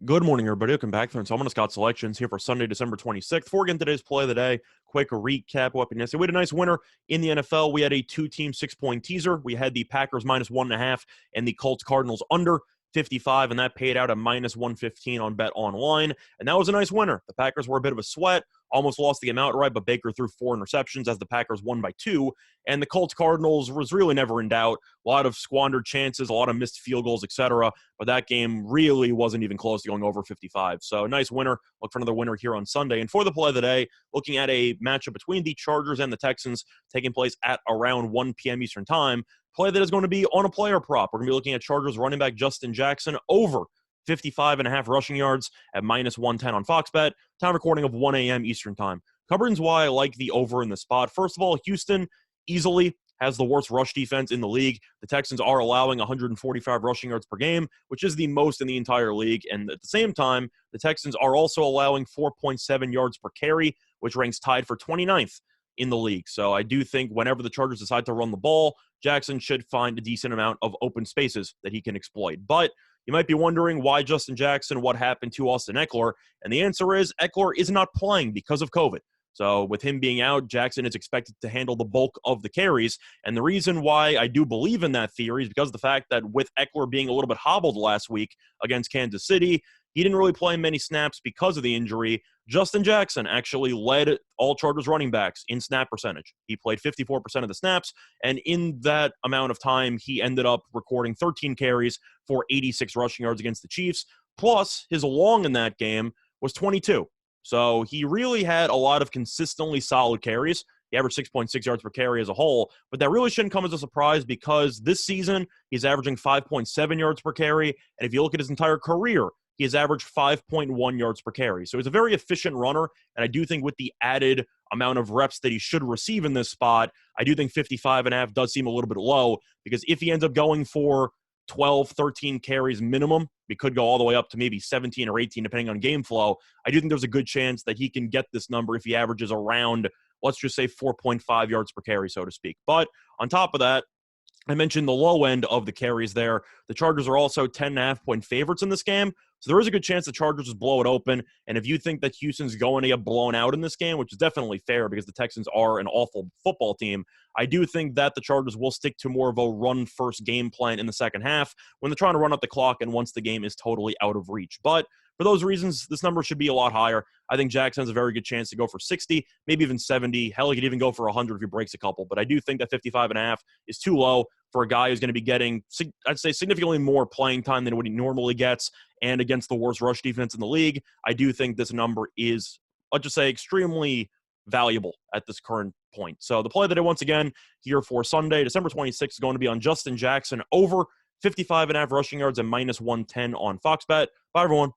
Good morning, everybody. Welcome back. So I'm on Scott Selections here for Sunday, December 26th. Before we get into today's play of the day, quick recap. What happened yesterday? We had a nice winner in the NFL. We had a two-team 6-point teaser. We had the Packers minus 1.5 and the Colts Cardinals under 55, and that paid out a minus 115 on Bet Online. And that was a nice winner. The Packers were a bit of a sweat, almost lost the game outright, but Baker threw 4 interceptions as the Packers won by 2. And the Colts Cardinals was really never in doubt. A lot of squandered chances, a lot of missed field goals, etc. But that game really wasn't even close to going over 55. So nice winner. Look for another winner here on Sunday. And for the play of the day, looking at a matchup between the Chargers and the Texans taking place at around 1 p.m. Eastern time. Play that is going to be on a player prop. We're going to be looking at Chargers running back Justin Jackson over 55.5 rushing yards at minus 110 on Fox Bet. Time recording of 1 a.m. Eastern time. Covering why I like the over in the spot. First of all, Houston easily has the worst rush defense in the league. The Texans are allowing 145 rushing yards per game, which is the most in the entire league. And at the same time, the Texans are also allowing 4.7 yards per carry, which ranks tied for 29th in the league. So I do think whenever the Chargers decide to run the ball, Jackson should find a decent amount of open spaces that he can exploit. But you might be wondering why Justin Jackson, what happened to Austin Eckler? And the answer is Eckler is not playing because of COVID. So with him being out, Jackson is expected to handle the bulk of the carries. And the reason why I do believe in that theory is because of the fact that with Eckler being a little bit hobbled last week against Kansas City, he didn't really play many snaps because of the injury. Justin Jackson actually led all Chargers running backs in snap percentage. He played 54% of the snaps, and in that amount of time, he ended up recording 13 carries for 86 rushing yards against the Chiefs. Plus, his long in that game was 22. So he really had a lot of consistently solid carries. He averaged 6.6 yards per carry as a whole, but that really shouldn't come as a surprise because this season he's averaging 5.7 yards per carry, and if you look at his entire career, he has averaged 5.1 yards per carry. So he's a very efficient runner, and I do think with the added amount of reps that he should receive in this spot, I do think 55.5 does seem a little bit low because if he ends up going for 12, 13 carries minimum, we could go all the way up to maybe 17 or 18 depending on game flow. I do think there's a good chance that he can get this number if he averages around, let's just say 4.5 yards per carry, so to speak. But on top of that, I mentioned the low end of the carries there. The Chargers are also 10.5-point favorites in this game. So there is a good chance the Chargers just blow it open. And if you think that Houston's going to get blown out in this game, which is definitely fair because the Texans are an awful football team, I do think that the Chargers will stick to more of a run-first game plan in the second half when they're trying to run up the clock and once the game is totally out of reach. But for those reasons, this number should be a lot higher. I think Jackson has a very good chance to go for 60, maybe even 70. Hell, he could even go for 100 if he breaks a couple. But I do think that 55.5 is too low for a guy who's going to be getting, I'd say, significantly more playing time than what he normally gets. And against the worst rush defense in the league, I do think this number is, let's just say, extremely valuable at this current point. So the play of the day, once again, here for Sunday, December 26th, is going to be on Justin Jackson over 55.5 rushing yards and minus 110 on Fox Bet. Bye, everyone.